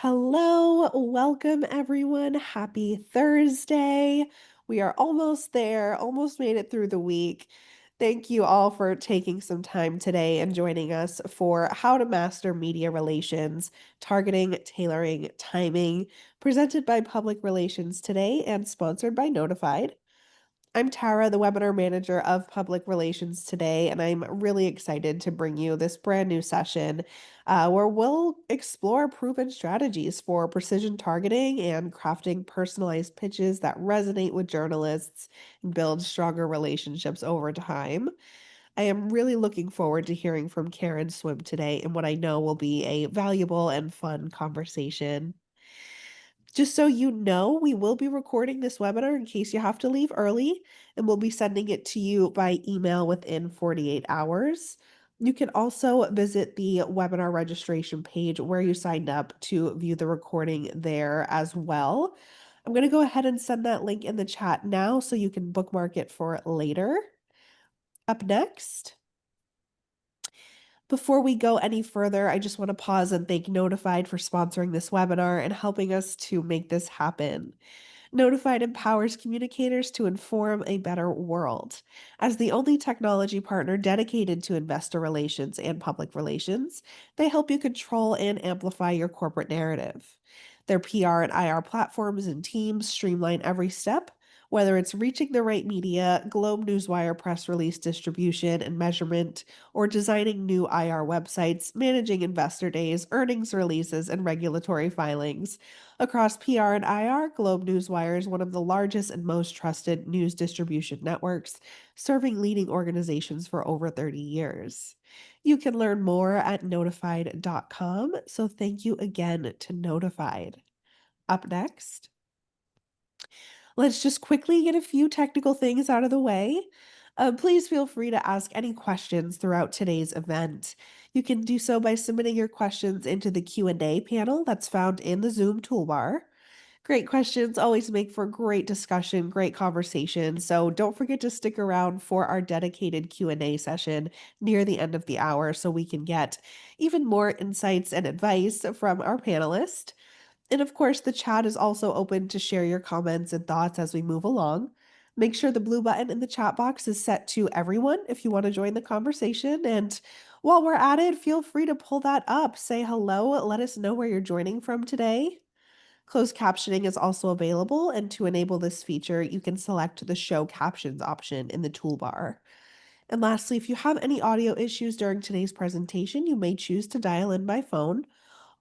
Hello, welcome everyone. Happy Thursday. We are almost there, almost made it through the week. Thank you all for taking some time today and joining us for How to Master Media Relations, Targeting, Tailoring, Timing, presented by Public Relations Today and sponsored by Notified. I'm Tara, the webinar manager of public relations today, and I'm really excited to bring you this brand new session where we'll explore proven strategies for precision targeting and crafting personalized pitches that resonate with journalists and build stronger relationships over time. I am really looking forward to hearing from Karen Swim today in what I know will be a valuable and fun conversation. Just so you know, we will be recording this webinar in case you have to leave early, and we'll be sending it to you by email within 48 hours. You can also visit the webinar registration page where you signed up to view the recording there as well. I'm going to go ahead and send that link in the chat now so you can bookmark it for later. Up next, before we go any further, I just want to pause and thank Notified for sponsoring this webinar and helping us to make this happen. Notified empowers communicators to inform a better world. As the only technology partner dedicated to investor relations and public relations, they help you control and amplify your corporate narrative. Their PR and IR platforms and teams streamline every step, whether it's reaching the right media, Globe Newswire press release distribution and measurement, or designing new IR websites, managing investor days, earnings releases, and regulatory filings. Across PR and IR, Globe Newswire is one of the largest and most trusted news distribution networks, serving leading organizations for over 30 years. You can learn more at notified.com, so thank you again to Notified. Up next, let's just quickly get a few technical things out of the way. Please feel free to ask any questions throughout today's event. You can do so by submitting your questions into the Q&A panel that's found in the Zoom toolbar. Great questions always make for great discussion, great conversation. So don't forget to stick around for our dedicated Q&A session near the end of the hour so we can get even more insights and advice from our panelists. And of course, the chat is also open to share your comments and thoughts as we move along. Make sure the blue button in the chat box is set to everyone if you want to join the conversation. And while we're at it, feel free to pull that up. Say hello. Let us know where you're joining from today. Closed captioning is also available, and to enable this feature, you can select the Show Captions option in the toolbar. And lastly, if you have any audio issues during today's presentation, you may choose to dial in by phone.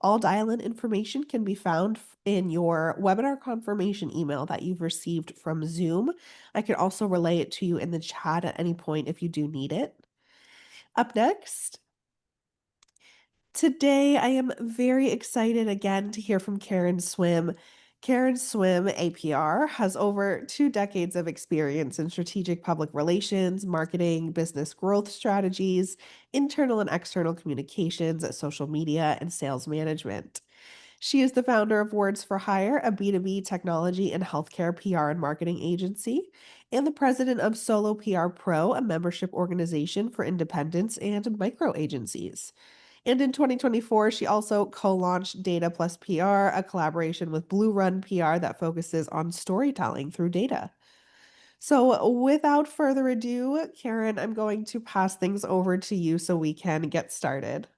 All dial-in information can be found in your webinar confirmation email that you've received from Zoom. I can also relay it to you in the chat at any point if you do need it. Up next, today, I am very excited again to hear from Karen Swim. Karen Swim, APR, has over 2 decades of experience in strategic public relations, marketing, business growth strategies, internal and external communications, social media, and sales management. She is the founder of Words for Hire, a B2B technology and healthcare PR and marketing agency, and the president of Solo PR Pro, a membership organization for independents and micro agencies. And in 2024, she also co-launched Data Plus PR, a collaboration with Blue Run PR that focuses on storytelling through data. So without further ado, Karen, I'm going to pass things over to you so we can get started.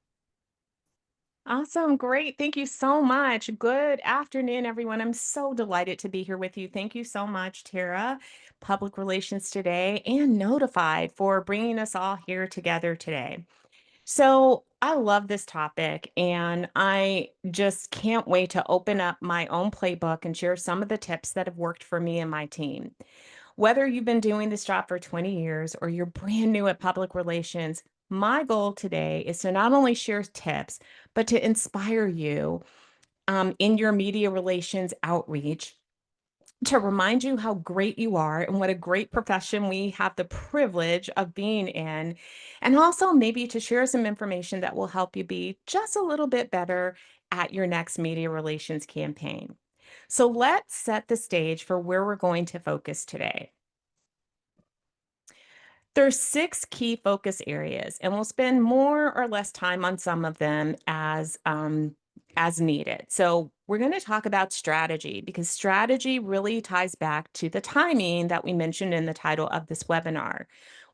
Awesome. Great. Thank you so much. Good afternoon, everyone. I'm so delighted to be here with you. Thank you so much, Tara, Public Relations Today, and Notified for bringing us all here together today. So, I love this topic, and I just can't wait to open up my own playbook and share some of the tips that have worked for me and my team. Whether you've been doing this job for 20 years or you're brand new at public relations, my goal today is to not only share tips, but to inspire you in your media relations outreach, to remind you how great you are and what a great profession we have the privilege of being in, and also maybe to share some information that will help you be just a little bit better at your next media relations campaign. So let's set the stage for where we're going to focus today. There's 6 key focus areas, and we'll spend more or less time on some of them as needed. So, we're going to talk about strategy because strategy really ties back to the timing that we mentioned in the title of this webinar.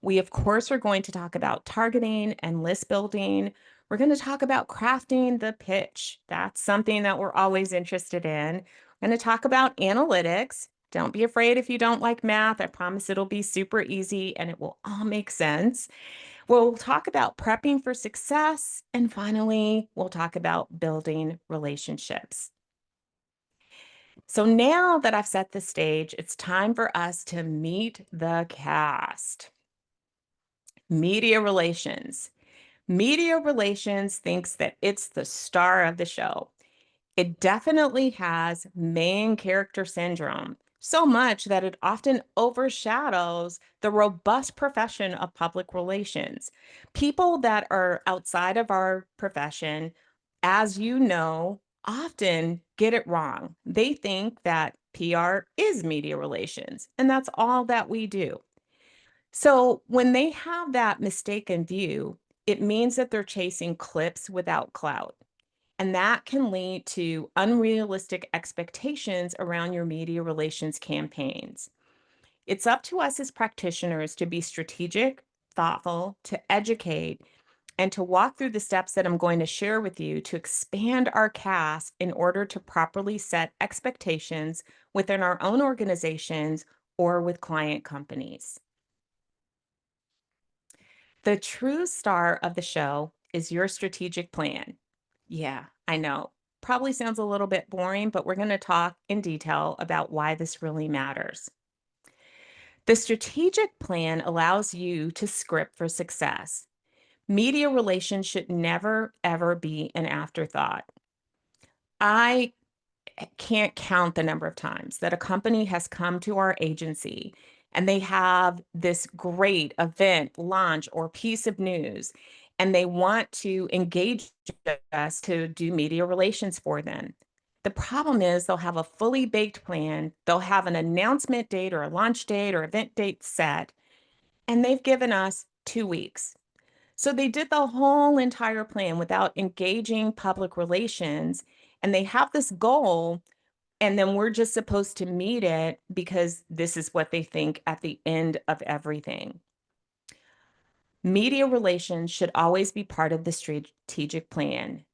We, of course, are going to talk about targeting and list building. We're going to talk about crafting the pitch. That's something that we're always interested in. We're going to talk about analytics. Don't be afraid if you don't like math. I promise it'll be super easy and it will all make sense. We'll talk about prepping for success. And finally, we'll talk about building relationships. So now that I've set the stage, it's time for us to meet the cast. Media relations. Media relations thinks that it's the star of the show. It definitely has main character syndrome, so much that it often overshadows the robust profession of public relations. People that are outside of our profession, as you know, often get it wrong. They think that PR is media relations, and that's all that we do. So when they have that mistaken view, it means that they're chasing clips without clout. And that can lead to unrealistic expectations around your media relations campaigns. It's up to us as practitioners to be strategic, thoughtful, to educate, and to walk through the steps that I'm going to share with you to expand our cast in order to properly set expectations within our own organizations or with client companies. The true star of the show is your strategic plan. Yeah, I know. Probably sounds a little bit boring, but we're going to talk in detail about why this really matters. The strategic plan allows you to script for success. Media relations should never, ever be an afterthought. I can't count the number of times that a company has come to our agency and they have this great event, launch, or piece of news, and they want to engage us to do media relations for them. The problem is they'll have a fully baked plan, they'll have an announcement date or a launch date or event date set, and they've given us 2 weeks. So they did the whole entire plan without engaging public relations, and they have this goal and then we're just supposed to meet it because this is what they think at the end of everything. Media relations should always be part of the strategic plan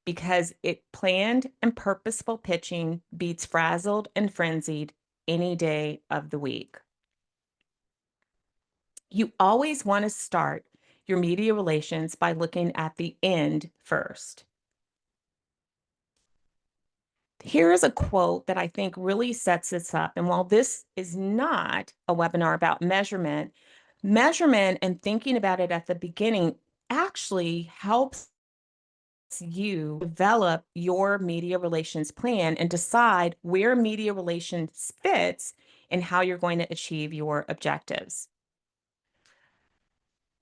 because it planned and purposeful pitching beats frazzled and frenzied any day of the week. You always want to start your media relations by looking at the end first. Here is a quote that I think really sets this up. And while this is not a webinar about measurement, measurement and thinking about it at the beginning actually helps you develop your media relations plan and decide where media relations fits and how you're going to achieve your objectives.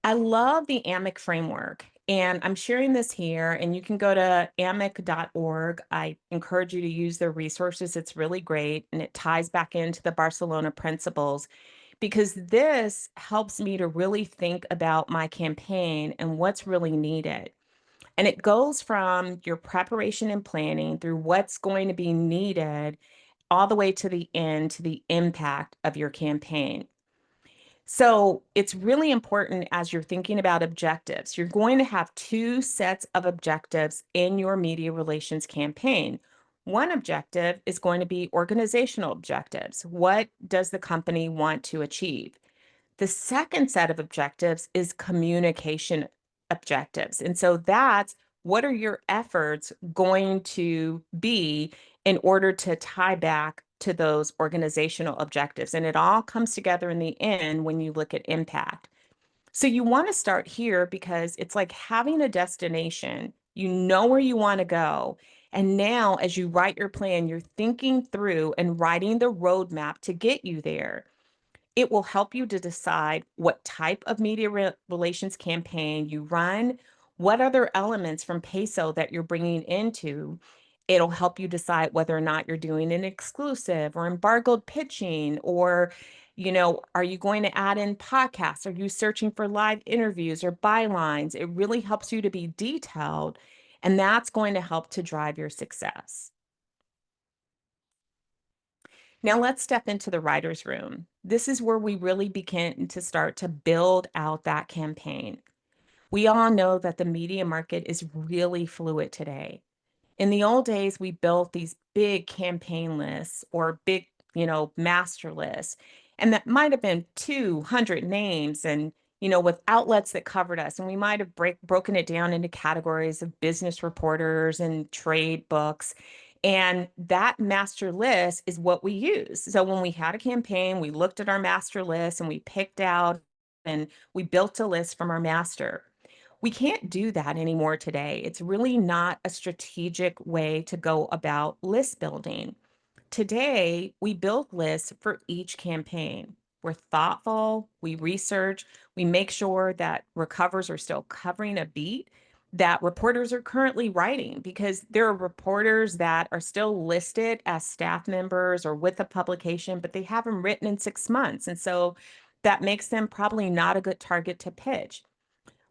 I love the AMIC framework, and I'm sharing this here, and you can go to amic.org. I encourage you to use their resources. It's really great, and it ties back into the Barcelona principles because this helps me to really think about my campaign and what's really needed. And it goes from your preparation and planning through what's going to be needed all the way to the end, to the impact of your campaign. So it's really important as you're thinking about objectives. You're going to have two sets of objectives in your media relations campaign. One objective is going to be organizational objectives. What does the company want to achieve? The second set of objectives is communication objectives. And so that's what are your efforts going to be in order to tie back to those organizational objectives? And it all comes together in the end when you look at impact. So you want to start here because it's like having a destination. You know where you want to go. And now, as you write your plan, you're thinking through and writing the roadmap to get you there. It will help you to decide what type of media relations campaign you run, what other elements from peso that you're bringing into. It'll help you decide whether or not you're doing an exclusive or embargoed pitching, or, are you going to add in podcasts? Are you searching for live interviews or bylines? It really helps you to be detailed. And that's going to help to drive your success. Now let's step into the writer's room. This is where we really begin to start to build out that campaign. We all know that the media market is really fluid today. In the old days, we built these big campaign lists or big, master lists. And that might have been 200 names and, with outlets that covered us. And we might have broken it down into categories of business reporters and trade books. And that master list is what we use. So when we had a campaign, we looked at our master list and we picked out and we built a list from our master. We can't do that anymore today. It's really not a strategic way to go about list building. Today, we build lists for each campaign. We're thoughtful, we research, we make sure that recovers are still covering a beat that reporters are currently writing because there are reporters that are still listed as staff members or with the publication, but they haven't written in 6 months. And so that makes them probably not a good target to pitch.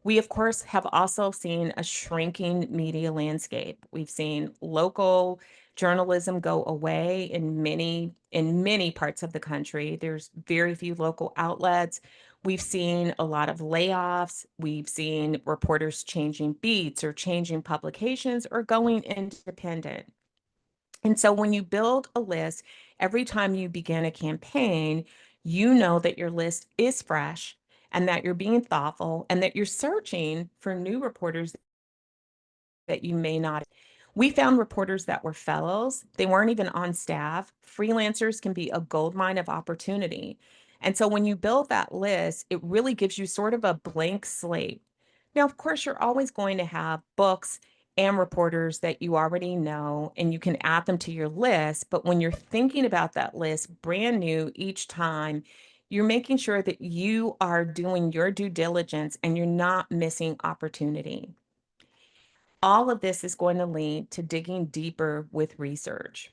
We, of course, have also seen a shrinking media landscape. We've seen local journalism go away in many parts of the country. There's very few local outlets. We've seen a lot of layoffs. We've seen reporters changing beats or changing publications or going independent. And so when you build a list, every time you begin a campaign, you know that your list is fresh and that you're being thoughtful and that you're searching for new reporters that you may not. We found reporters that were fellows. They weren't even on staff. Freelancers can be a goldmine of opportunity. And so when you build that list, it really gives you sort of a blank slate. Now, of course, you're always going to have books and reporters that you already know, and you can add them to your list. But when you're thinking about that list brand new each time, you're making sure that you are doing your due diligence and you're not missing opportunity. All of this is going to lead to digging deeper with research.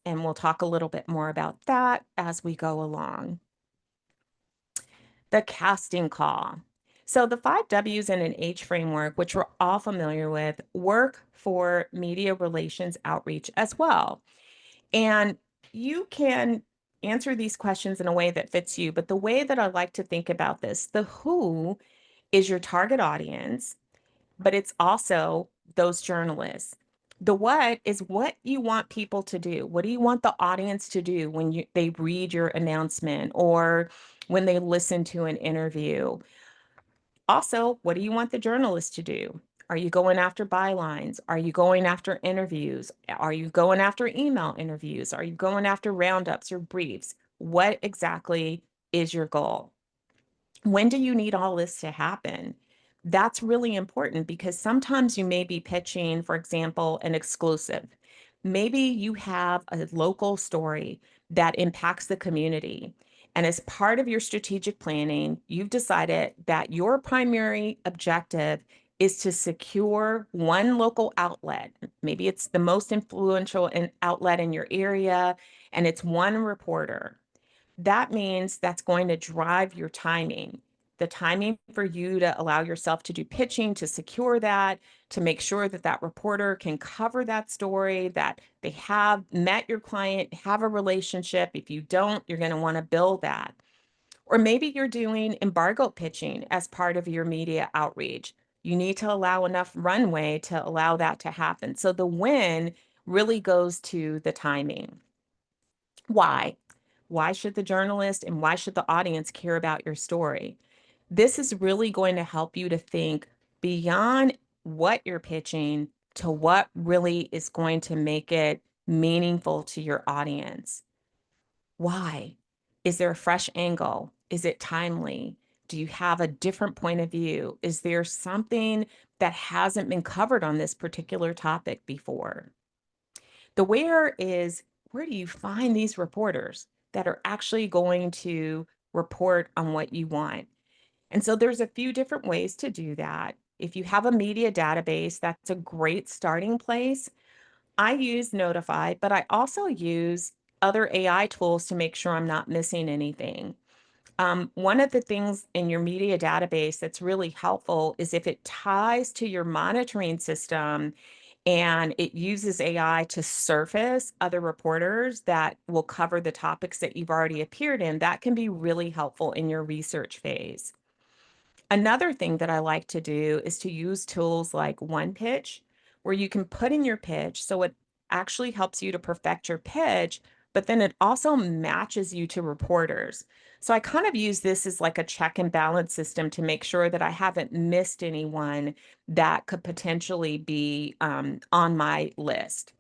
And we'll talk a little bit more about that as we go along. The casting call. So the 5 W's and an H framework, which we're all familiar with, work for media relations outreach as well. And you can answer these questions in a way that fits you. But the way that I like to think about this, the who is your target audience, but it's also those journalists. The what is what you want people to do. What do you want the audience to do when they read your announcement or when they listen to an interview? Also, what do you want the journalist to do? Are you going after bylines? Are you going after interviews? Are you going after email interviews? Are you going after roundups or briefs? What exactly is your goal? When do you need all this to happen? That's really important because sometimes you may be pitching, for example, an exclusive. Maybe you have a local story that impacts the community. And as part of your strategic planning, you've decided that your primary objective is to secure one local outlet. Maybe it's the most influential outlet in your area, and it's one reporter. That means that's going to drive your timing. The timing for you to allow yourself to do pitching, to secure that, to make sure that that reporter can cover that story, that they have met your client, have a relationship. If you don't, you're going to want to build that. Or maybe you're doing embargo pitching as part of your media outreach. You need to allow enough runway to allow that to happen. So the win really goes to the timing. Why? Why should the journalist and why should the audience care about your story? This is really going to help you to think beyond what you're pitching to what really is going to make it meaningful to your audience. Why? Is there a fresh angle? Is it timely? Do you have a different point of view? Is there something that hasn't been covered on this particular topic before? The where is where do you find these reporters that are actually going to report on what you want? And so there's a few different ways to do that. If you have a media database, that's a great starting place. I use Notify, but I also use other AI tools to make sure I'm not missing anything. One of the things in your media database that's really helpful is if it ties to your monitoring system and it uses AI to surface other reporters that will cover the topics that you've already appeared in, that can be really helpful in your research phase. Another thing that I like to do is to use tools like One Pitch, where you can put in your pitch. So it actually helps you to perfect your pitch, but then it also matches you to reporters. So I kind of use this as like a check and balance system to make sure that I haven't missed anyone that could potentially be on my list.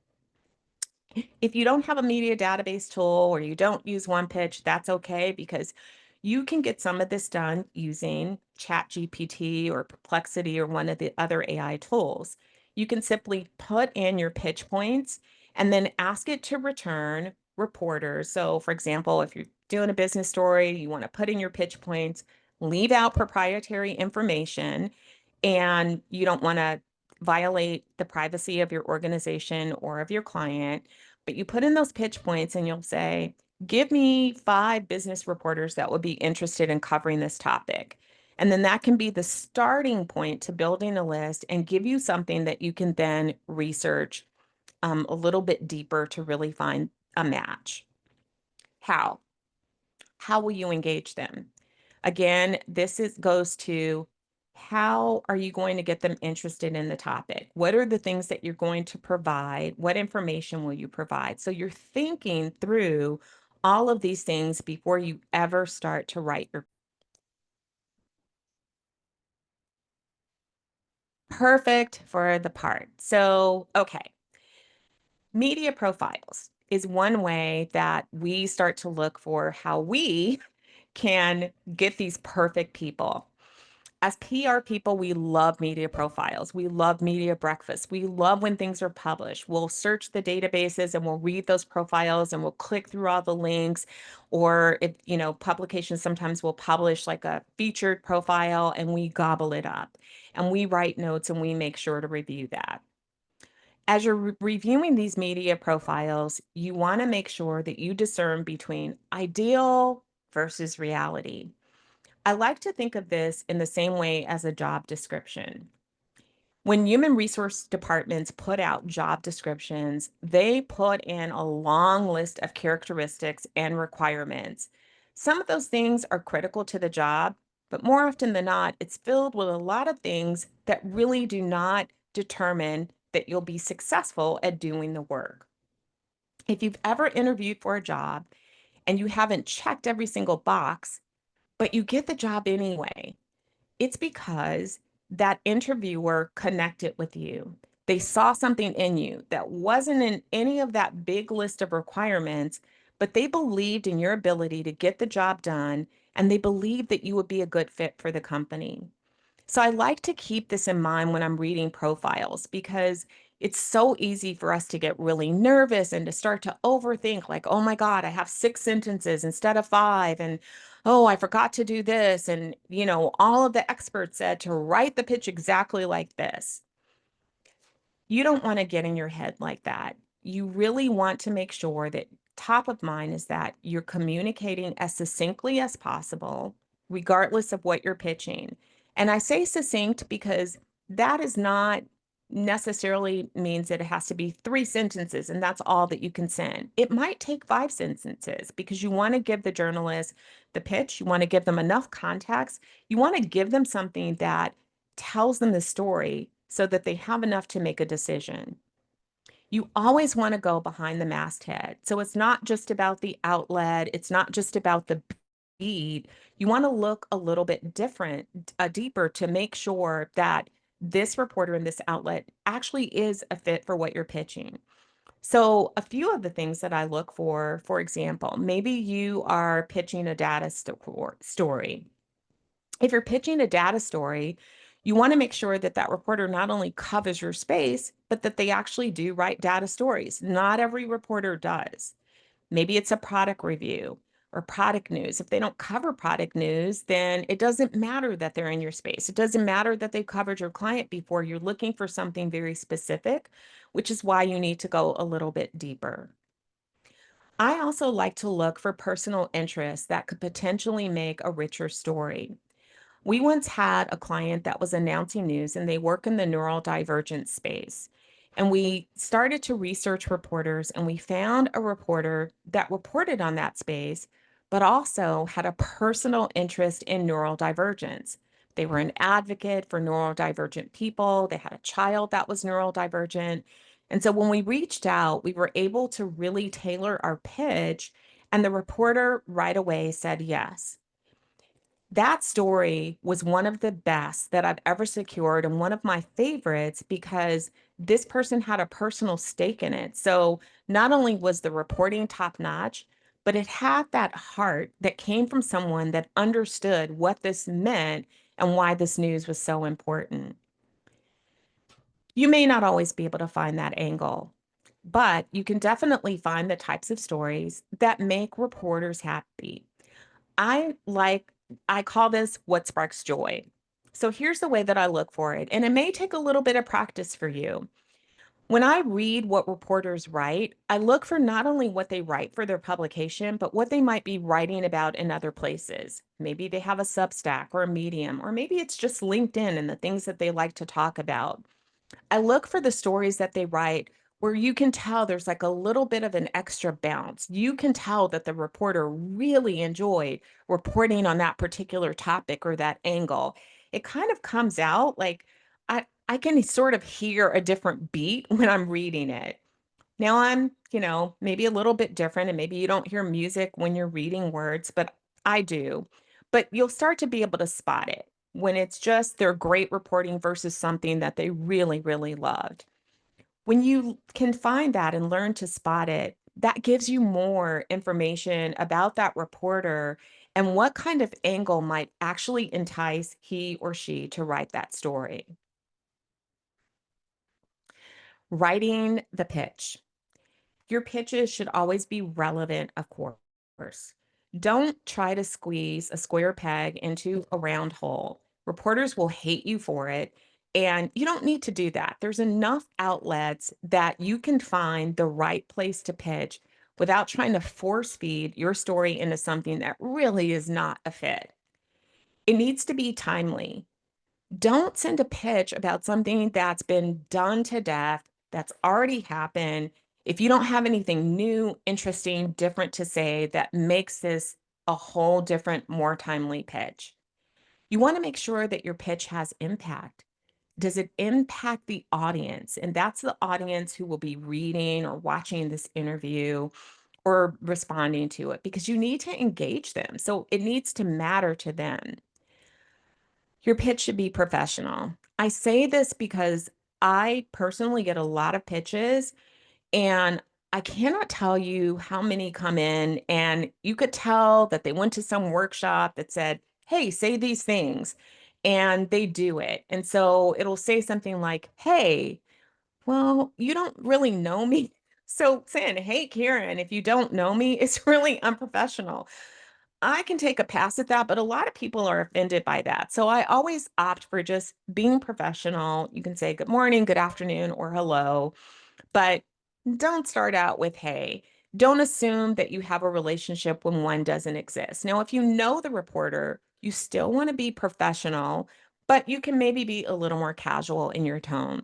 If you don't have a media database tool or you don't use one pitch, that's okay because you can get some of this done using ChatGPT or Perplexity or one of the other AI tools. You can simply put in your pitch points and then ask it to return reporters. So, for example, if you're doing a business story, you want to put in your pitch points, leave out proprietary information, and you don't want to violate the privacy of your organization or of your client, but you put in those pitch points and you'll say, give me 5 business reporters that would be interested in covering this topic. And then that can be the starting point to building a list and give you something that you can then research a little bit deeper to really find a match. How? How will you engage them? Again, this is goes to how are you going to get them interested in the topic? What are the things that you're going to provide? What information will you provide? So you're thinking through all of these things before you ever start to write your perfect for the part. So, okay, media profiles is one way that we start to look for how we can get these perfect people. As PR people, we love media profiles. We love media breakfasts. We love when things are published. We'll search the databases and we'll read those profiles and we'll click through all the links. Or if, publications sometimes will publish like a featured profile and we gobble it up and we write notes and we make sure to review that. As you're reviewing these media profiles, you want to make sure that you discern between ideal versus reality. I like to think of this in the same way as a job description. When human resource departments put out job descriptions, they put in a long list of characteristics and requirements. Some of those things are critical to the job, but more often than not, it's filled with a lot of things that really do not determine that you'll be successful at doing the work. If you've ever interviewed for a job and you haven't checked every single box, but you get the job anyway, it's because that interviewer connected with you. They saw something in you that wasn't in any of that big list of requirements, but they believed in your ability to get the job done and they believed that you would be a good fit for the company. So I like to keep this in mind when I'm reading profiles because it's so easy for us to get really nervous and to start to overthink like, oh my God, I have 6 sentences instead of 5. And oh, I forgot to do this. And, all of the experts said to write the pitch exactly like this. You don't want to get in your head like that. You really want to make sure that top of mind is that you're communicating as succinctly as possible, regardless of what you're pitching. And I say succinct because that is not necessarily means that it has to be 3 sentences and that's all that you can send. It might take 5 sentences because you want to give the journalist the pitch, you want to give them enough context, you want to give them something that tells them the story so that they have enough to make a decision. You always want to go behind the masthead. So it's not just about the outlet, it's not just about the beat. You want to look a little bit different, deeper to make sure that this reporter in this outlet actually is a fit for what you're pitching. So, a few of the things that I look for example, maybe you are pitching a data story. If you're pitching a data story, you want to make sure that that reporter not only covers your space, but that they actually do write data stories. Not every reporter does. Maybe it's a product review or product news. If they don't cover product news, then it doesn't matter that they're in your space. It doesn't matter that they've covered your client before. You're looking for something very specific, which is why you need to go a little bit deeper. I also like to look for personal interests that could potentially make a richer story. We once had a client that was announcing news and they work in the neurodivergent space. And we started to research reporters and we found a reporter that reported on that space, but also had a personal interest in neurodivergence. They were an advocate for neurodivergent people. They had a child that was neurodivergent. And so when we reached out, we were able to really tailor our pitch. And the reporter right away said yes. That story was one of the best that I've ever secured and one of my favorites because this person had a personal stake in it. So not only was the reporting top notch, but it had that heart that came from someone that understood what this meant and why this news was so important. You may not always be able to find that angle, but you can definitely find the types of stories that make reporters happy. I like I call this what sparks joy. So here's the way that I look for it, and it may take a little bit of practice for you. When I read what reporters write, I look for not only what they write for their publication, but what they might be writing about in other places. Maybe they have a Substack or a Medium, or maybe it's just LinkedIn and the things that they like to talk about. I look for the stories that they write where you can tell there's like a little bit of an extra bounce. You can tell that the reporter really enjoyed reporting on that particular topic or that angle. It kind of comes out like I can sort of hear a different beat when I'm reading it. Now I'm maybe a little bit different and maybe you don't hear music when you're reading words, but I do. But you'll start to be able to spot it when it's just their great reporting versus something that they really, really loved. When you can find that and learn to spot it, that gives you more information about that reporter and what kind of angle might actually entice he or she to write that story. Writing the pitch. Your pitches should always be relevant, of course. Don't try to squeeze a square peg into a round hole. Reporters will hate you for it. And you don't need to do that. There's enough outlets that you can find the right place to pitch without trying to force feed your story into something that really is not a fit. It needs to be timely. Don't send a pitch about something that's been done to death, that's already happened. If you don't have anything new, interesting, different to say that makes this a whole different, more timely pitch. You want to make sure that your pitch has impact. Does it impact the audience? And that's the audience who will be reading or watching this interview or responding to it because you need to engage them. So it needs to matter to them. Your pitch should be professional. I say this because I personally get a lot of pitches and I cannot tell you how many come in and you could tell that they went to some workshop that said, "Hey, say these things." And they do it. And so it'll say something like, "Hey, well, you don't really know me." So saying, "Hey, Karen, if you don't know me," is really unprofessional. I can take a pass at that, but a lot of people are offended by that. So I always opt for just being professional. You can say good morning, good afternoon, or hello, but don't start out with hey. Don't assume that you have a relationship when one doesn't exist. Now, if you know the reporter, you still want to be professional, but you can maybe be a little more casual in your tone.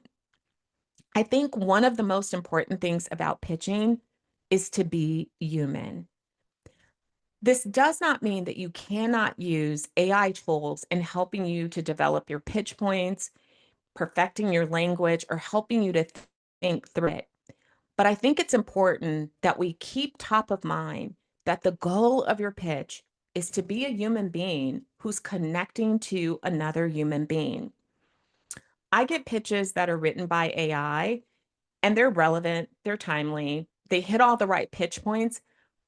I think one of the most important things about pitching is to be human. This does not mean that you cannot use AI tools in helping you to develop your pitch points, perfecting your language, or helping you to think through it. But I think it's important that we keep top of mind that the goal of your pitch is to be a human being who's connecting to another human being. I get pitches that are written by AI and they're relevant, they're timely, they hit all the right pitch points,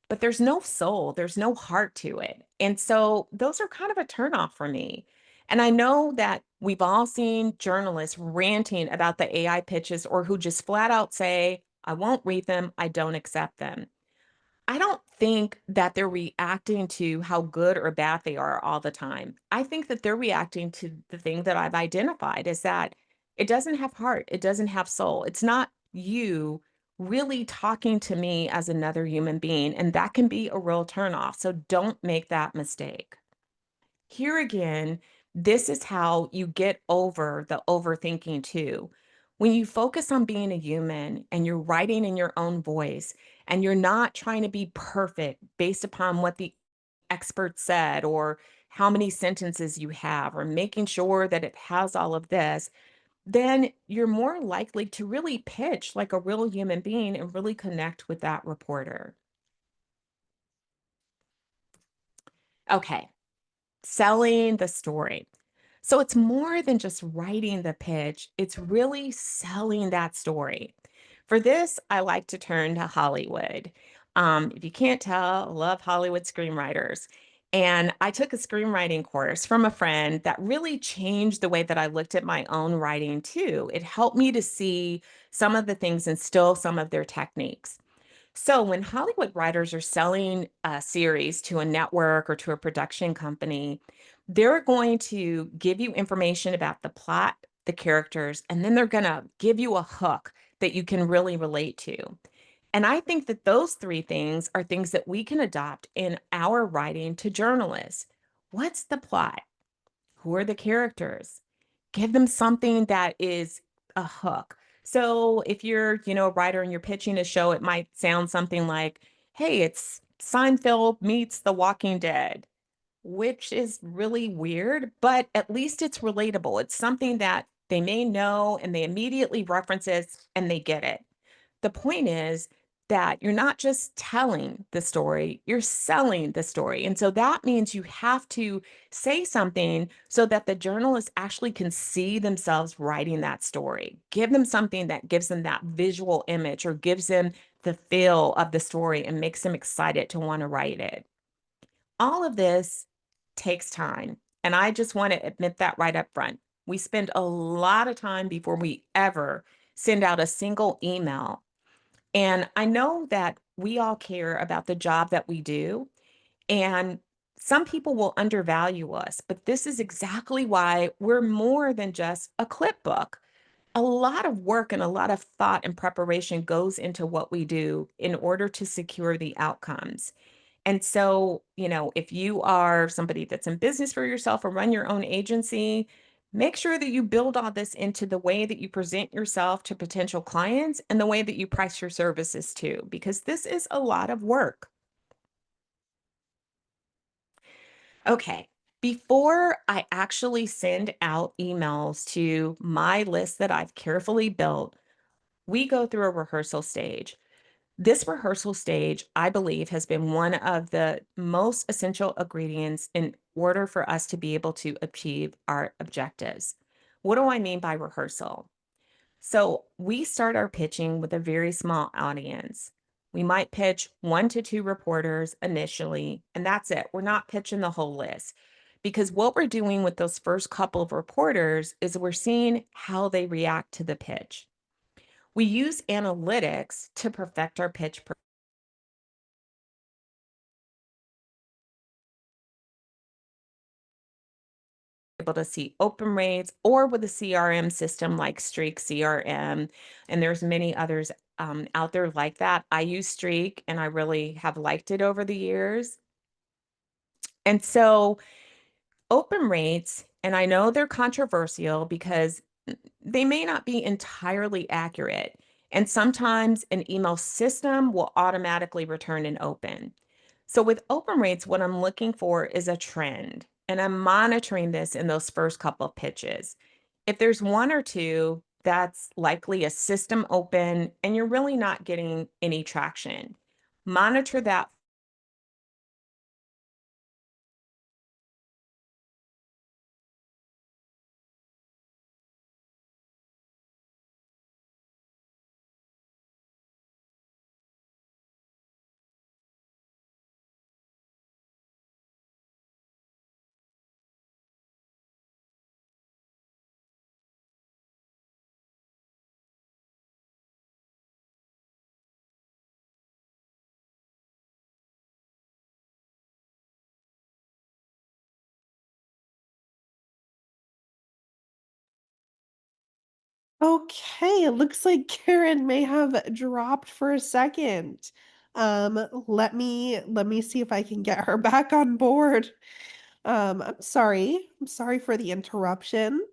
but there's no soul, there's no heart to it. And so those are kind of a turnoff for me. And I know that we've all seen journalists ranting about the AI pitches or who just flat out say, I won't read them, I don't accept them. I don't think that they're reacting to how good or bad they are all the time. I think that they're reacting to the thing that I've identified is that it doesn't have heart, it doesn't have soul. It's not you really talking to me as another human being, and that can be a real turnoff. So don't make that mistake. Here again, this is how you get over the overthinking too. When you focus on being a human and you're writing in your own voice and you're not trying to be perfect based upon what the expert said or how many sentences you have or making sure that it has all of this, then you're more likely to really pitch like a real human being and really connect with that reporter. Okay. Selling the story. So it's more than just writing the pitch, it's really selling that story. For this, I like to turn to Hollywood. If you can't tell, I love Hollywood screenwriters. And I took a screenwriting course from a friend that really changed the way that I looked at my own writing too. It helped me to see some of the things and still some of their techniques. So, when Hollywood writers are selling a series to a network or to a production company, they're going to give you information about the plot, the characters, and then they're going to give you a hook that you can really relate to. And I think that those three things are things that we can adopt in our writing to journalists. What's the plot? Who are the characters? Give them something that is a hook. So if you're, a writer and you're pitching a show, it might sound something like, "Hey, it's Seinfeld meets The Walking Dead," which is really weird, but at least it's relatable. It's something that they may know and they immediately reference it and they get it. The point is that you're not just telling the story, you're selling the story. And so that means you have to say something so that the journalist actually can see themselves writing that story. Give them something that gives them that visual image or gives them the feel of the story and makes them excited to want to write it. All of this takes time. And I just want to admit that right up front. We spend a lot of time before we ever send out a single email, and I know that we all care about the job that we do, and some people will undervalue us, but this is exactly why we're more than just a clip book. A lot of work and a lot of thought and preparation goes into what we do in order to secure the outcomes. And so, if you are somebody that's in business for yourself or run your own agency, make sure that you build all this into the way that you present yourself to potential clients and the way that you price your services too, because this is a lot of work. Okay. Before I actually send out emails to my list that I've carefully built, we go through a rehearsal stage. This rehearsal stage, I believe, has been one of the most essential ingredients in order for us to be able to achieve our objectives. What do I mean by rehearsal? So, we start our pitching with a very small audience. We might pitch one to two reporters initially, and that's it. We're not pitching the whole list because what we're doing with those first couple of reporters is we're seeing how they react to the pitch. We use analytics to perfect our pitch able to see open rates or with a CRM system like Streak CRM, and there's many others out there like that. I use Streak and I really have liked it over the years. And so open rates, and I know they're controversial because they may not be entirely accurate. And sometimes an email system will automatically return an open. So with open rates, what I'm looking for is a trend, and I'm monitoring this in those first couple of pitches. If there's one or two, that's likely a system open and you're really not getting any traction. Monitor that Okay, it looks like Karen may have dropped for a second. Let me see if I can get her back on board. I'm sorry. I'm sorry for the interruption.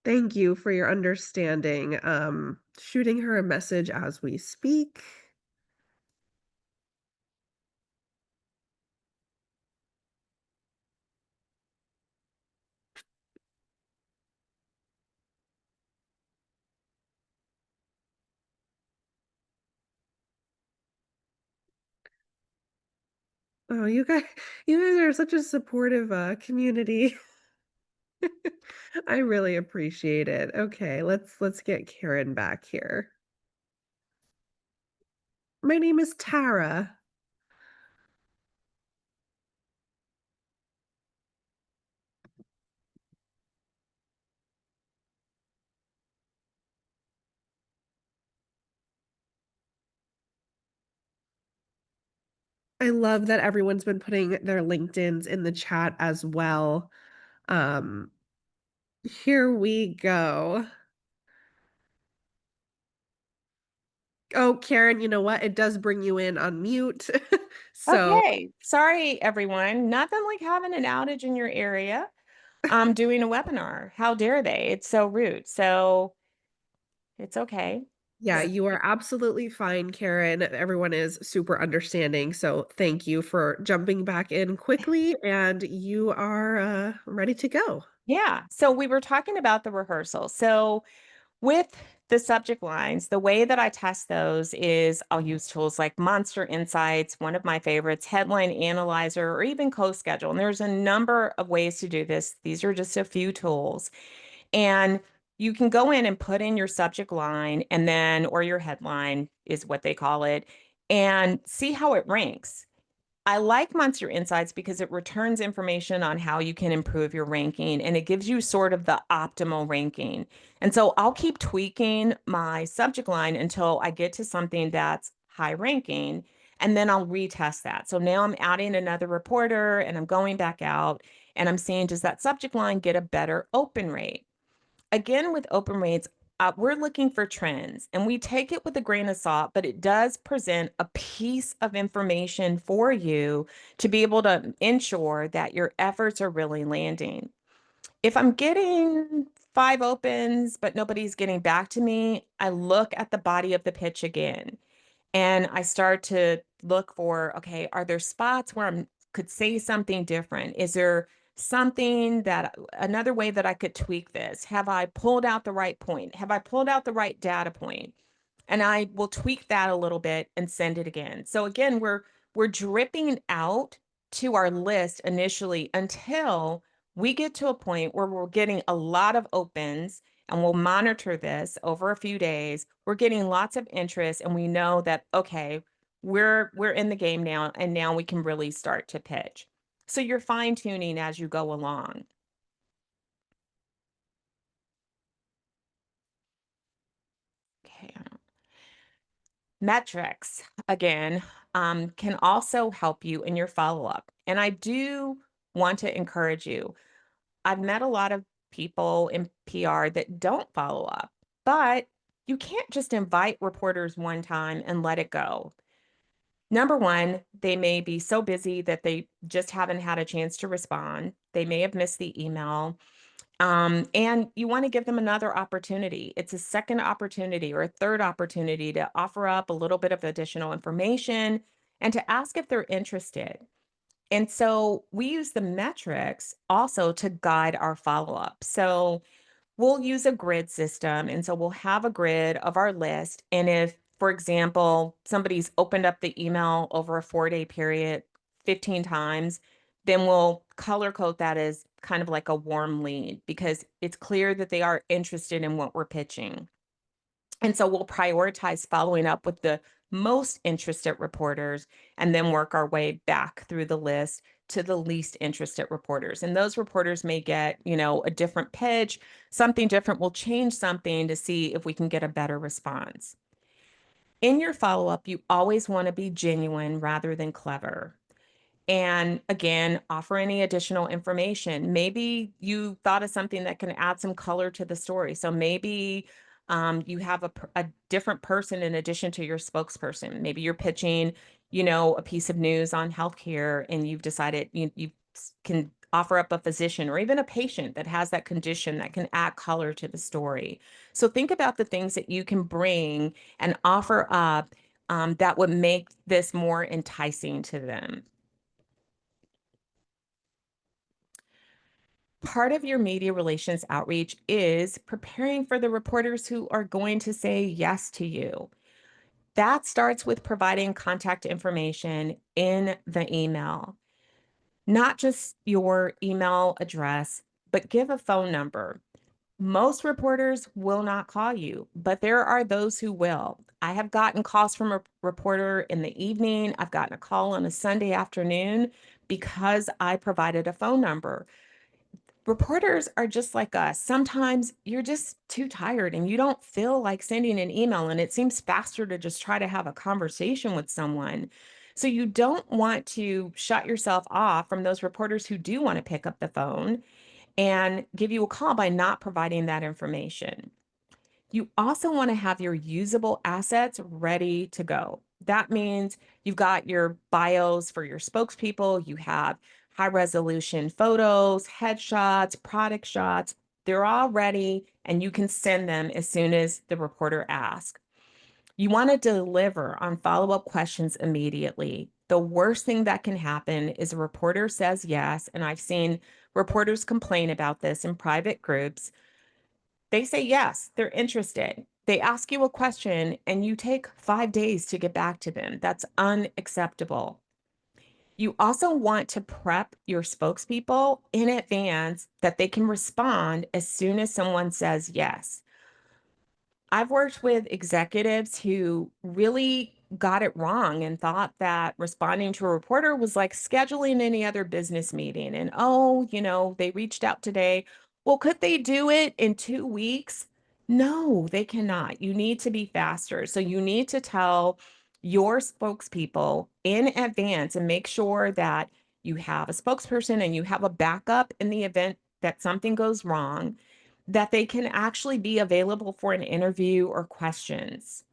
Thank you for your understanding. Shooting her a message as we speak. Oh, you guys are such a supportive community. I really appreciate it. Okay, let's get Karen back here. My name is Tara. I love that everyone's been putting their LinkedIn's in the chat as well. Um, Here we go. Oh, Karen, you know what? It does bring you in on mute. So, Okay, sorry everyone. Nothing like having an outage in your area. I'm doing a webinar. How dare they? It's so rude. So it's okay. yeah, you are absolutely fine, Karen. Everyone is super understanding. So, thank you for jumping back in quickly, and you are ready to go. Yeah. So we were talking about the rehearsal. So with the subject lines, the way that I test those is I'll use tools like Monster Insights, one of my favorites, Headline Analyzer, or even CoSchedule. And there's a number of ways to do this. These are just a few tools. And you can go in and put in your subject line and then, or your headline is what they call it, and see how it ranks. I like Monster Insights because it returns information on how you can improve your ranking and it gives you sort of the optimal ranking. And so I'll keep tweaking my subject line until I get to something that's high ranking and then I'll retest that. So now I'm adding another reporter and I'm going back out and I'm seeing, does that subject line get a better open rate? Again, with open rates, we're looking for trends and we take it with a grain of salt, but it does present a piece of information for you to be able to ensure that your efforts are really landing. If I'm getting five opens, but nobody's getting back to me, I look at the body of the pitch again. And I start to look for, okay, are there spots where I could say something different? Is there something that another way that I could tweak this? Have I pulled out the right point? Have I pulled out the right data point? And I will tweak that a little bit and send it again. So again, we're dripping out to our list initially until we get to a point where we're getting a lot of opens and we'll monitor this over a few days. We're getting lots of interest and we know that okay, we're in the game now and now we can really start to pitch. So you're fine tuning as you go along. Okay. Metrics, again, can also help you in your follow up. And I do want to encourage you. I've met a lot of people in PR that don't follow up, but you can't just invite reporters one time and let it go. Number one, they may be so busy that they just haven't had a chance to respond. They may have missed the email. And you want to give them another opportunity. It's a second opportunity or a third opportunity to offer up a little bit of additional information and to ask if they're interested. And so we use the metrics also to guide our follow up. So we'll use a grid system. And so we'll have a grid of our list. And if, for example, somebody's opened up the email over a 4 day period 15 times, then we'll color code that as kind of like a warm lead because it's clear that they are interested in what we're pitching. And so we'll prioritize following up with the most interested reporters and then work our way back through the list to the least interested reporters. And those reporters may get, a different pitch, something different. We'll change something to see if we can get a better response. In your follow up, you always want to be genuine rather than clever. And again, offer any additional information. Maybe you thought of something that can add some color to the story. So maybe you have a different person in addition to your spokesperson. Maybe you're pitching, a piece of news on healthcare, and you've decided you can offer up a physician or even a patient that has that condition that can add color to the story. So think about the things that you can bring and offer up that would make this more enticing to them. Part of your media relations outreach is preparing for the reporters who are going to say yes to you. That starts with providing contact information in the email, not just your email address, but give a phone number. Most reporters will not call you, but there are those who will. I have gotten calls from a reporter in the evening. I've gotten a call on a Sunday afternoon because I provided a phone number. Reporters are just like us. Sometimes you're just too tired and you don't feel like sending an email, and it seems faster to just try to have a conversation with someone. So you don't want to shut yourself off from those reporters who do want to pick up the phone and give you a call by not providing that information. You also want to have your usable assets ready to go. That means you've got your bios for your spokespeople, you have high resolution photos, headshots, product shots. They're all ready and you can send them as soon as the reporter asks. You want to deliver on follow up questions immediately. The worst thing that can happen is a reporter says yes, and I've seen reporters complain about this in private groups. They say yes, they're interested. They ask you a question and you take 5 days to get back to them. That's unacceptable. You also want to prep your spokespeople in advance that they can respond as soon as someone says yes. I've worked with executives who really got it wrong and thought that responding to a reporter was like scheduling any other business meeting. And oh, they reached out today. Well, could they do it in 2 weeks? No, they cannot. You need to be faster. So you need to tell your spokespeople in advance and make sure that you have a spokesperson and you have a backup in the event that something goes wrong, that they can actually be available for an interview or questions.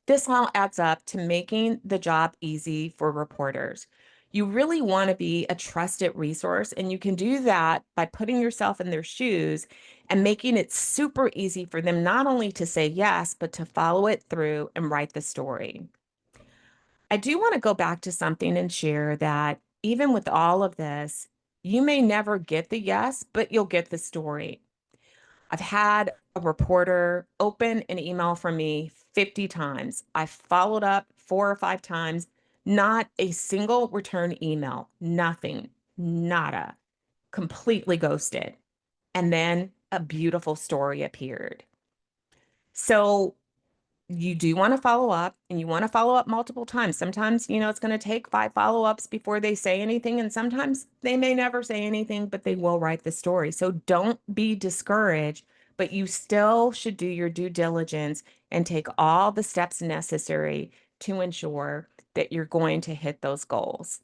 This all adds up to making the job easy for reporters. You really want to be a trusted resource, and you can do that by putting yourself in their shoes and making it super easy for them not only to say yes, but to follow it through and write the story. I do want to go back to something and share that even with all of this, you may never get the yes, but you'll get the story. I've had a reporter open an email from me 50 times. I followed up 4 or 5 times, not a single return email, nothing, nada, completely ghosted. And then a beautiful story appeared. So you do want to follow up, and you want to follow up multiple times. Sometimes, it's going to take 5 follow-ups before they say anything. And sometimes they may never say anything, but they will write the story. So don't be discouraged, but you still should do your due diligence and take all the steps necessary to ensure that you're going to hit those goals.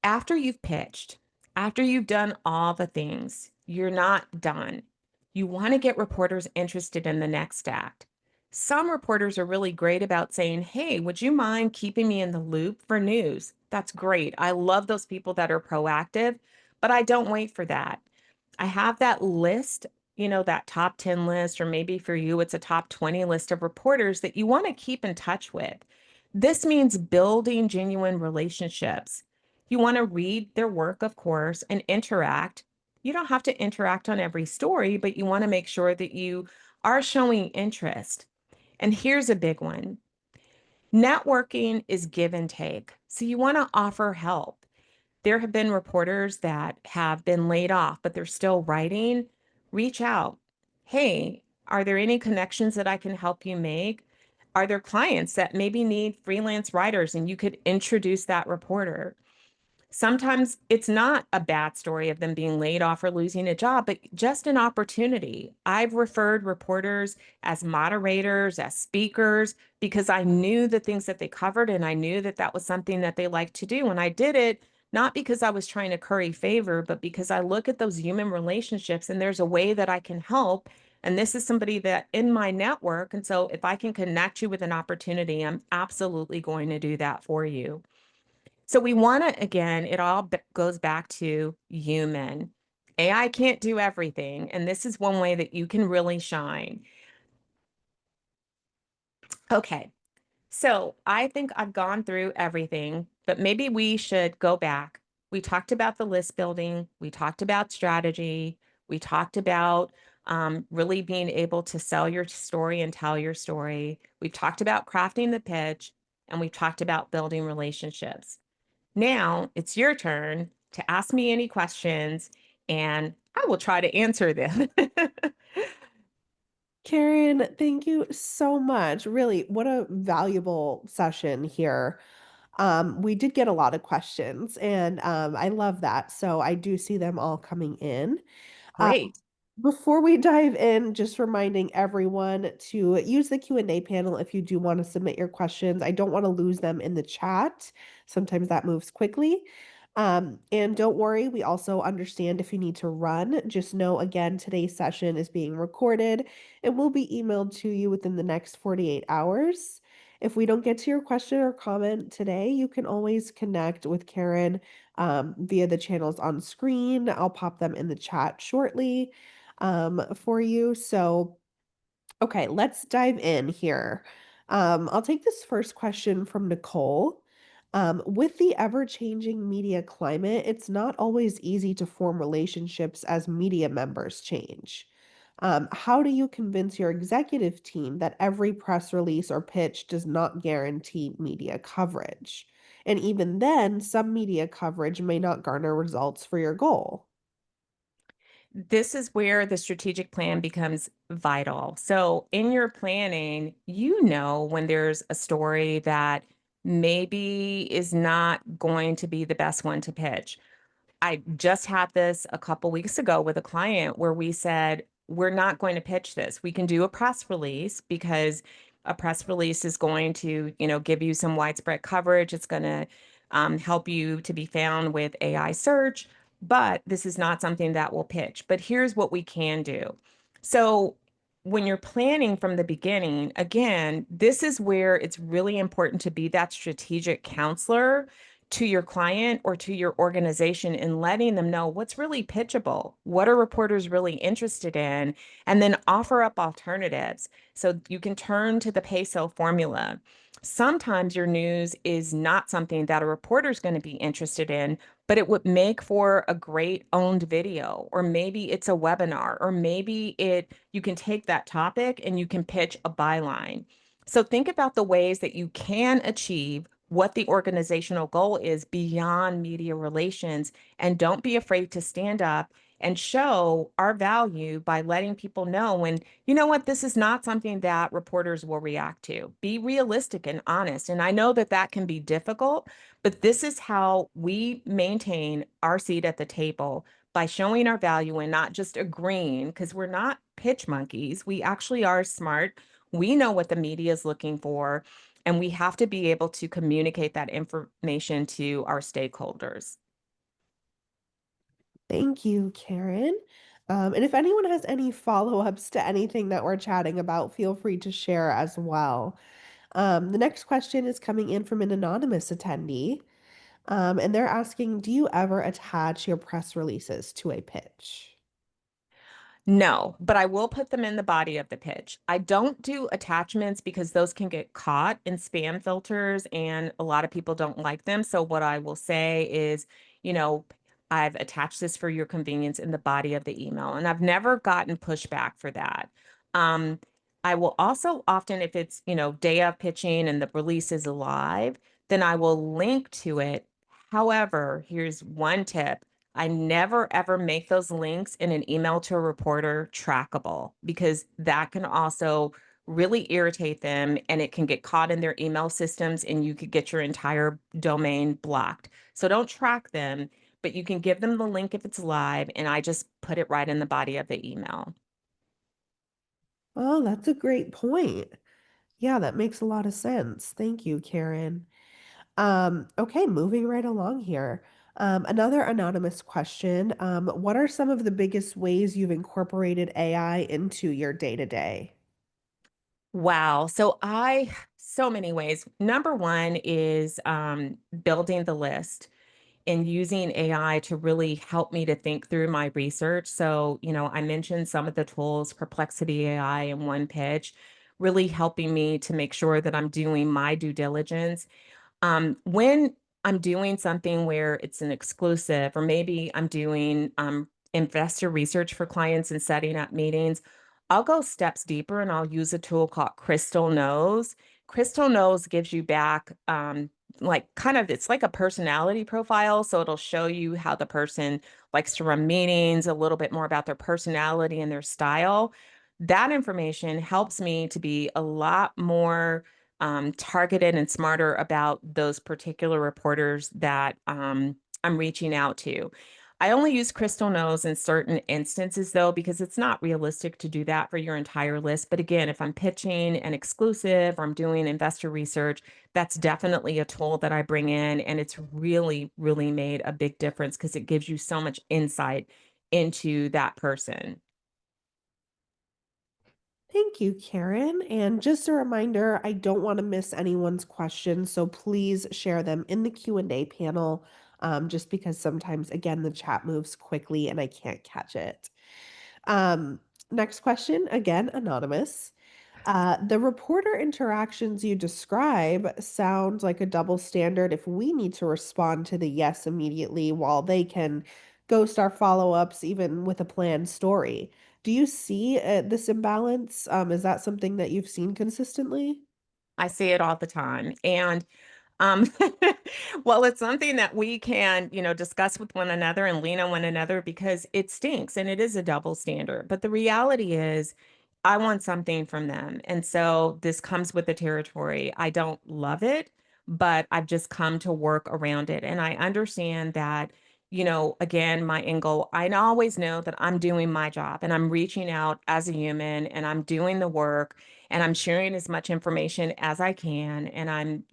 After you've pitched, after you've done all the things, you're not done. You want to get reporters interested in the next act. Some reporters are really great about saying, "Hey, would you mind keeping me in the loop for news?" That's great. I love those people that are proactive, but I don't wait for that. I have that list, that top 10 list, or maybe for you, it's a top 20 list of reporters that you want to keep in touch with. This means building genuine relationships. You want to read their work, of course, and interact. You don't have to interact on every story, but you want to make sure that you are showing interest. And here's a big one: networking is give and take. So you want to offer help. There have been reporters that have been laid off, but they're still writing. Reach out. Hey, are there any connections that I can help you make? Are there clients that maybe need freelance writers and you could introduce that reporter? Sometimes it's not a bad story of them being laid off or losing a job, but just an opportunity. I've referred reporters as moderators, as speakers, because I knew the things that they covered and I knew that that was something that they liked to do. And I did it not because I was trying to curry favor, but because I look at those human relationships and there's a way that I can help. And this is somebody that in my network. And so if I can connect you with an opportunity, I'm absolutely going to do that for you. So we want to, again, it all goes back to human. AI can't do everything. And this is one way that you can really shine. Okay. So I think I've gone through everything, but maybe we should go back. We talked about the list building. We talked about strategy. We talked about really being able to sell your story and tell your story. We've talked about crafting the pitch, and we've talked about building relationships. Now it's your turn to ask me any questions, and I will try to answer them. Karen, thank you so much. Really, what a valuable session here. We did get a lot of questions, and I love that. So I do see them all coming in. Uh, Great. Before we dive in, just reminding everyone to use the Q&A panel if you do want to submit your questions. I don't want to lose them in the chat. Sometimes that moves quickly. And don't worry, we also understand if you need to run. Just know again, today's session is being recorded and will be emailed to you within the next 48 hours. If we don't get to your question or comment today, you can always connect with Karen via the channels on screen. I'll pop them in the chat shortly for you. So, okay, let's dive in here. I'll take this first question from Nicole. With the ever-changing media climate, it's not always easy to form relationships as media members change. How do you convince your executive team that every press release or pitch does not guarantee media coverage? And even then, some media coverage may not garner results for your goal. This is where the strategic plan becomes vital. So, in your planning, you know when there's a story that maybe is not going to be the best one to pitch. I just had this a couple weeks ago with a client where we said, we're not going to pitch this. We can do a press release because a press release is going to, give you some widespread coverage. It's going to help you to be found with AI search, but this is not something that will pitch. But here's what we can do. So when you're planning from the beginning, again, this is where it's really important to be that strategic counselor to your client or to your organization and letting them know what's really pitchable, what are reporters really interested in, and then offer up alternatives. So you can turn to the peso formula. Sometimes your news is not something that a reporter is going to be interested in, but it would make for a great owned video, or maybe it's a webinar, or maybe you can take that topic and you can pitch a byline. So think about the ways that you can achieve what the organizational goal is beyond media relations. And don't be afraid to stand up and show our value by letting people know when, you know what, this is not something that reporters will react to. Be realistic and honest. And I know that that can be difficult, but this is how we maintain our seat at the table by showing our value and not just agreeing, because we're not pitch monkeys. We actually are smart. We know what the media is looking for, and we have to be able to communicate that information to our stakeholders. Thank you, Karen. And if anyone has any follow-ups to anything that we're chatting about, feel free to share as well. The next question is coming in from an anonymous attendee, and they're asking, do you ever attach your press releases to a pitch? No, but I will put them in the body of the pitch. I don't do attachments because those can get caught in spam filters and a lot of people don't like them. So what I will say is, you know, I've attached this for your convenience in the body of the email, and I've never gotten pushback for that. Um, I will also often, if it's, day of pitching and the release is live, then I will link to it. However, here's one tip. I never ever make those links in an email to a reporter trackable, because that can also really irritate them, and it can get caught in their email systems, and you could get your entire domain blocked. So don't track them, but you can give them the link if it's live, and I just put it right in the body of the email. Oh, that's a great point. Yeah, that makes a lot of sense. Thank you, Karen. Okay, moving right along here. Another anonymous question. What are some of the biggest ways you've incorporated AI into your day-to-day? Wow. So many ways. Number one is building the list and using AI to really help me to think through my research. So, I mentioned some of the tools, Perplexity AI and One Pitch, really helping me to make sure that I'm doing my due diligence. When I'm doing something where it's an exclusive, or maybe I'm doing investor research for clients and setting up meetings, I'll go steps deeper and I'll use a tool called Crystal Knows. Crystal Knows gives you back, like, kind of, it's like a personality profile. So it'll show you how the person likes to run meetings, a little bit more about their personality and their style. That information helps me to be a lot more targeted and smarter about those particular reporters that I'm reaching out to. I only use Crystal Knows in certain instances, though, because it's not realistic to do that for your entire list. But again, if I'm pitching an exclusive or I'm doing investor research, that's definitely a tool that I bring in. And it's really, really made a big difference because it gives you so much insight into that person. Thank you, Karen. And just a reminder, I don't want to miss anyone's questions, so please share them in the Q&A panel, just because sometimes, again, the chat moves quickly and I can't catch it. Um, Next question, again, anonymous. The reporter interactions you describe sound like a double standard if we need to respond to the yes immediately while they can ghost our follow-ups even with a planned story. Do you see this imbalance? Is that something that you've seen consistently? I see it all the time. And Um, well, it's something that we can, discuss with one another and lean on one another because it stinks and it is a double standard. But the reality is, I want something from them. And so this comes with the territory. I don't love it, but I've just come to work around it. And I understand that, again, my end goal, I always know that I'm doing my job and I'm reaching out as a human and I'm doing the work and I'm sharing as much information as I can. And I'm,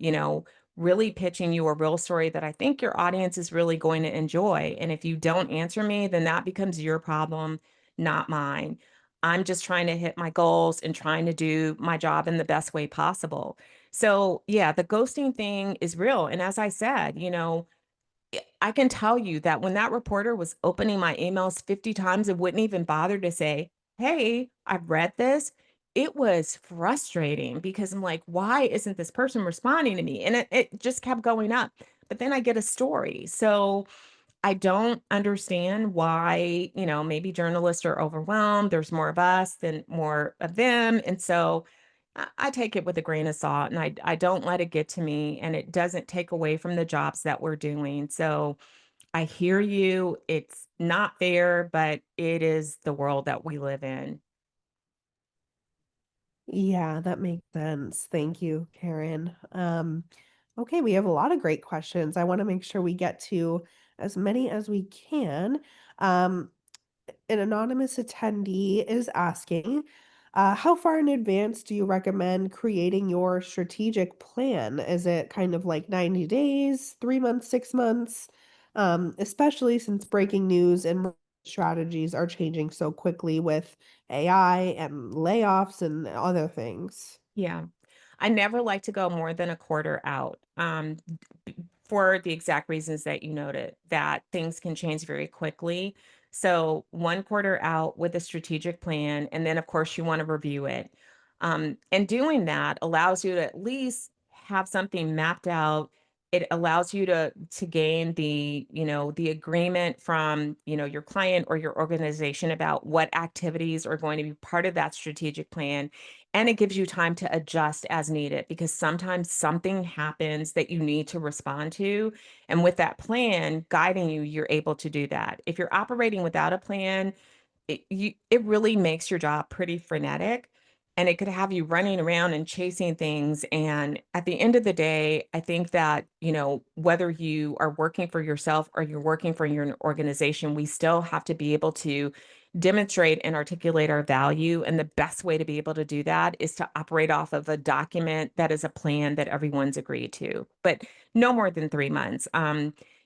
really pitching you a real story that I think your audience is really going to enjoy. And if you don't answer me, then that becomes your problem, not mine. I'm just trying to hit my goals and trying to do my job in the best way possible. So, yeah, the ghosting thing is real. And as I said, I can tell you that when that reporter was opening my emails 50 times and wouldn't even bother to say, "Hey, I've read this." It was frustrating because I'm like, "Why isn't this person responding to me?" And it just kept going up. But then I get a story. So I don't understand why, maybe journalists are overwhelmed. There's more of us than more of them. And so I take it with a grain of salt and I don't let it get to me and it doesn't take away from the jobs that we're doing. So I hear you. It's not fair, but it is the world that we live in. Yeah, that makes sense. Thank you, Karen. Okay, we have a lot of great questions. I want to make sure we get to as many as we can. Um, an anonymous attendee is asking, how far in advance do you recommend creating your strategic plan? Is it kind of like 90 days, 3 months, 6 months? Especially since breaking news and strategies are changing so quickly with AI and layoffs and other things. Yeah. I never like to go more than a quarter out, for the exact reasons that you noted, that things can change very quickly. So, 1 quarter out with a strategic plan, and then, of course, you want to review it. And doing that allows you to at least have something mapped out. It allows you to gain the agreement from your client or your organization about what activities are going to be part of that strategic plan, and it gives you time to adjust as needed because sometimes something happens that you need to respond to. And with that plan guiding you, you're able to do that. If you're operating without a plan, it really makes your job pretty frenetic. and it could have you running around and chasing things. And at the end of the day, I think that, whether you are working for yourself or you're working for your organization, we still have to be able to demonstrate and articulate our value. And the best way to be able to do that is to operate off of a document that is a plan that everyone's agreed to, but no more than 3 months.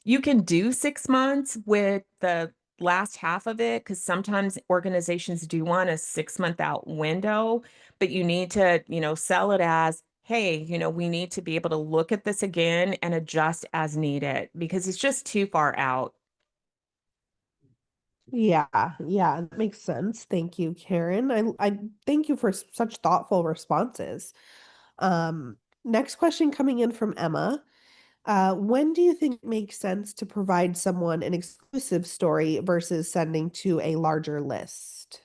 You can do 6 months with the last half of it because sometimes organizations do want a 6 month out window, but you need to, sell it as, hey, we need to be able to look at this again and adjust as needed because it's just too far out. Yeah, yeah, that makes sense. Thank you, Karen. I thank you for such thoughtful responses. Next question coming in from Emma. When do you think it makes sense to provide someone an exclusive story versus sending to a larger list?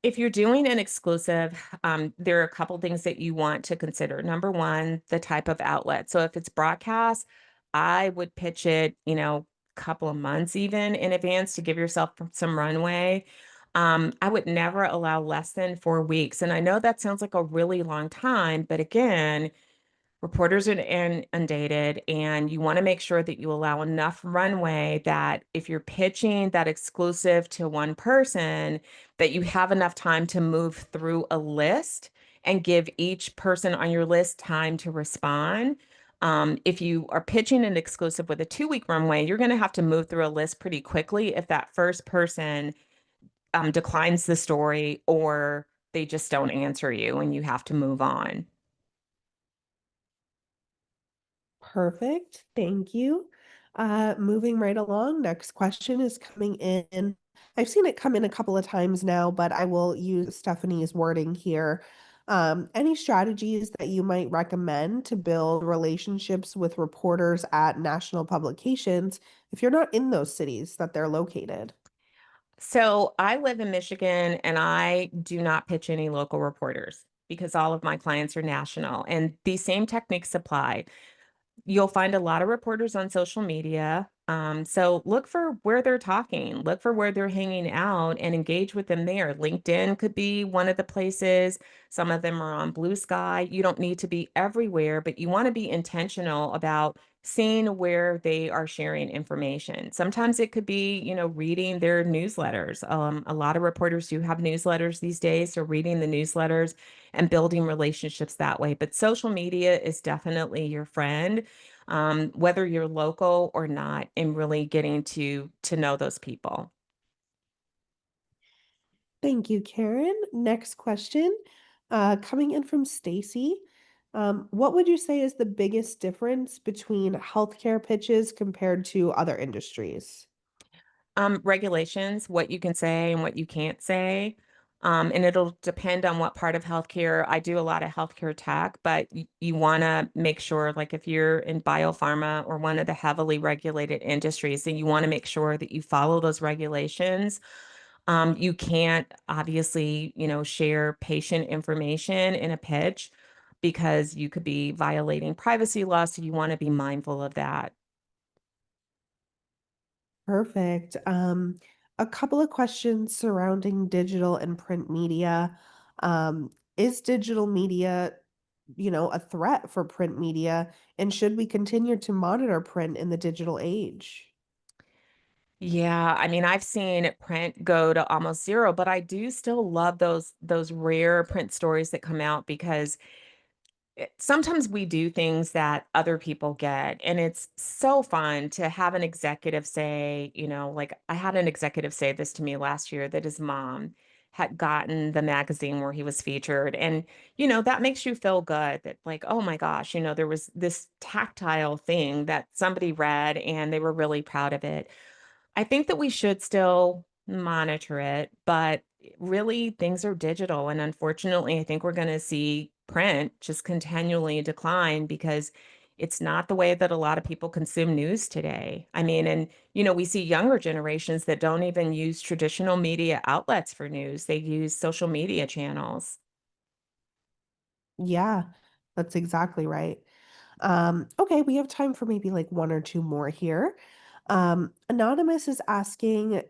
If you're doing an exclusive, there are a couple things that you want to consider. Number one, the type of outlet. So if it's broadcast, I would pitch it, couple of months even in advance to give yourself some runway. I would never allow less than 4 weeks. And I know that sounds like a really long time, but again, reporters are inundated, and you want to make sure that you allow enough runway that if you're pitching that exclusive to one person, that you have enough time to move through a list and give each person on your list time to respond. If you are pitching an exclusive with a 2 week runway, you're going to have to move through a list pretty quickly if that first person declines the story or they just don't answer you and you have to move on. Perfect. Thank you. Moving right along, next question is coming in. I've seen it come in a couple of times now, but I will use Stephanie's wording here. Any strategies that you might recommend to build relationships with reporters at national publications if you're not in those cities that they're located? So I live in Michigan and I do not pitch any local reporters because all of my clients are national and these same techniques apply. You'll find a lot of reporters on social media. So look for where they're talking, look for where they're hanging out and engage with them there. LinkedIn could be one of the places. Some of them are on Blue Sky. You don't need to be everywhere, but you want to be intentional about seeing where they are sharing information. Sometimes it could be, reading their newsletters. A lot of reporters do have newsletters these days, so reading the newsletters and building relationships that way. But social media is definitely your friend, whether you're local or not, and really getting to know those people. Thank you, Karen. Next question, coming in from Stacy. What would you say is the biggest difference between healthcare pitches compared to other industries? Regulations, what you can say and what you can't say. And it'll depend on what part of healthcare. I do a lot of healthcare tech, but you want to make sure, like if you're in biopharma or one of the heavily regulated industries, then you want to make sure that you follow those regulations. You can't obviously, share patient information in a pitch because you could be violating privacy laws. So you want to be mindful of that. Perfect. A couple of questions surrounding digital and print media. Is digital media, a threat for print media? And should we continue to monitor print in the digital age? Yeah, I mean, I've seen print go to almost zero, but I do still love those rare print stories that come out because sometimes we do things that other people get, and it's so fun to have an executive say, like I had an executive say this to me last year that his mom had gotten the magazine where he was featured. And, that makes you feel good that, like, oh my gosh, there was this tactile thing that somebody read and they were really proud of it. I think that we should still monitor it, but really things are digital. And unfortunately, I think we're going to see print just continually decline because it's not the way that a lot of people consume news today. I mean, and, we see younger generations that don't even use traditional media outlets for news, they use social media channels. Yeah, that's exactly right. Okay, we have time for maybe like one or two more here. Anonymous is asking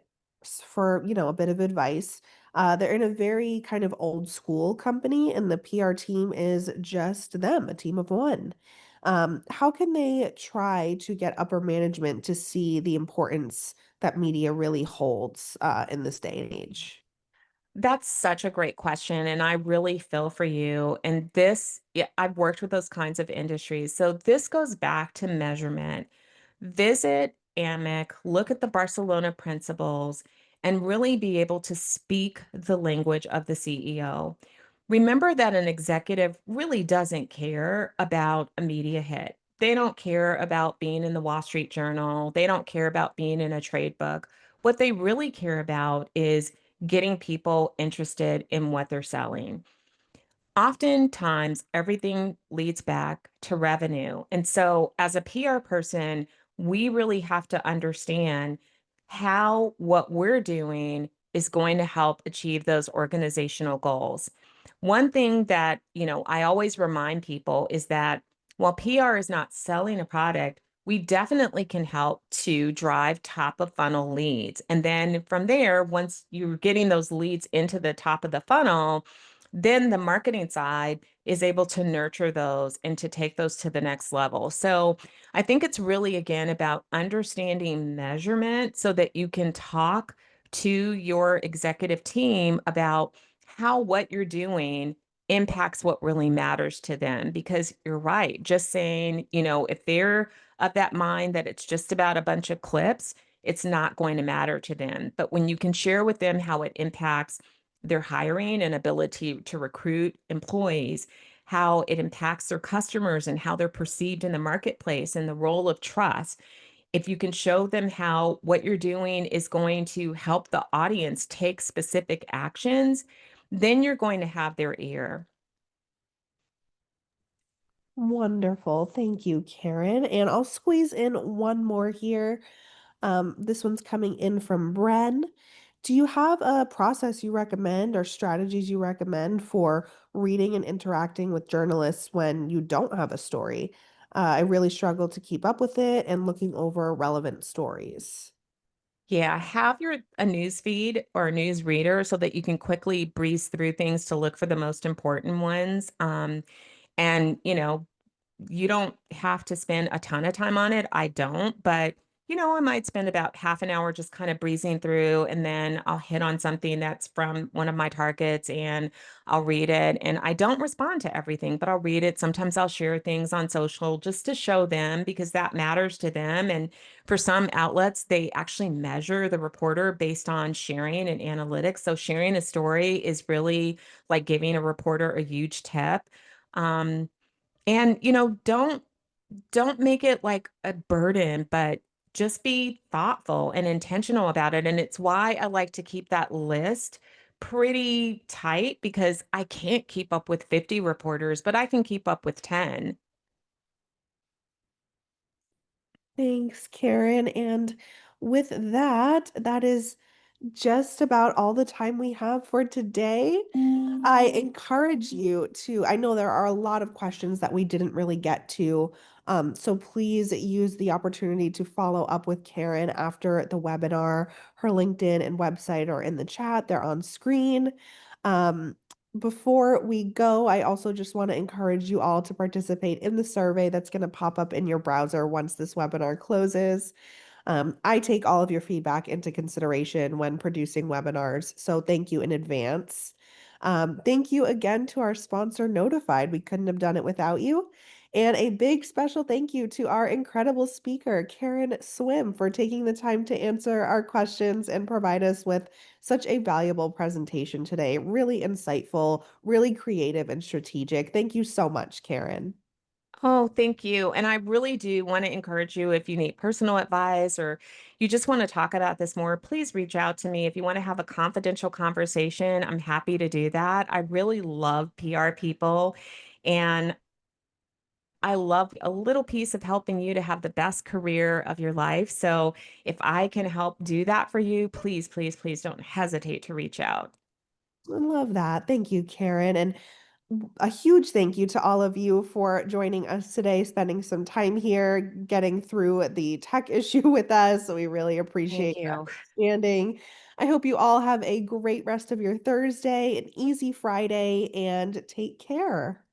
for, a bit of advice. They're in a very kind of old school company, and the PR team is just them, a team of one. How can they try to get upper management to see the importance that media really holds in this day and age? That's such a great question, and I really feel for you. And this, yeah, I've worked with those kinds of industries. So this goes back to measurement. Visit AMIC, look at the Barcelona principles, and really be able to speak the language of the CEO. Remember that an executive really doesn't care about a media hit. They don't care about being in the Wall Street Journal. They don't care about being in a trade book. What they really care about is getting people interested in what they're selling. Oftentimes, everything leads back to revenue. And so, as a PR person, we really have to understand how what we're doing is going to help achieve those organizational goals. One thing that, I always remind people is that while PR is not selling a product, we definitely can help to drive top of funnel leads. And then from there, once you're getting those leads into the top of the funnel, then the marketing side is able to nurture those and to take those to the next level. So I think it's really, again, about understanding measurement so that you can talk to your executive team about how what you're doing impacts what really matters to them. Because you're right, just saying, if they're of that mind that it's just about a bunch of clips, it's not going to matter to them. But when you can share with them how it impacts their hiring and ability to recruit employees, how it impacts their customers and how they're perceived in the marketplace and the role of trust. If you can show them how what you're doing is going to help the audience take specific actions, then you're going to have their ear. Wonderful. Thank you, Karen. And I'll squeeze in one more here. This one's coming in from Bren. Do you have a process you recommend or strategies you recommend for reading and interacting with journalists when you don't have a story? I really struggle to keep up with it and looking over relevant stories. Yeah, have your a news feed or a news reader so that you can quickly breeze through things to look for the most important ones. And you don't have to spend a ton of time on it. I don't, but I might spend about half an hour just kind of breezing through, and then I'll hit on something that's from one of my targets and I'll read it. And I don't respond to everything, but I'll read it. Sometimes I'll share things on social just to show them because that matters to them. And for some outlets, they actually measure the reporter based on sharing and analytics. So sharing a story is really like giving a reporter a huge tip. Um, and, don't make it like a burden, but just be thoughtful and intentional about it. And it's why I like to keep that list pretty tight because I can't keep up with 50 reporters, but I can keep up with 10. Thanks, Karen. And with that, that is just about all the time we have for today. I encourage you to, I know there are a lot of questions that we didn't really get to. So please use the opportunity to follow up with Karen after the webinar. Her LinkedIn and website are in the chat, they're on screen. Um, Before we go, I also just want to encourage you all to participate in the survey that's going to pop up in your browser once this webinar closes. I take all of your feedback into consideration when producing webinars, so thank you in advance. Thank you again to our sponsor, Notified. We couldn't have done it without you. And a big special thank you to our incredible speaker, Karen Swim, for taking the time to answer our questions and provide us with such a valuable presentation today. Really insightful, really creative, and strategic. Thank you so much, Karen. Oh, thank you. And I really do want to encourage you if you need personal advice or you just want to talk about this more, please reach out to me. If you want to have a confidential conversation, I'm happy to do that. I really love PR people and I love a little piece of helping you to have the best career of your life. So if I can help do that for you, please, please, please don't hesitate to reach out. I love that. Thank you, Karen. And A huge thank you to all of you for joining us today, spending some time here, getting through the tech issue with us. So we really Thank appreciate you. your understanding. I hope you all have a great rest of your Thursday, an easy Friday, and take care.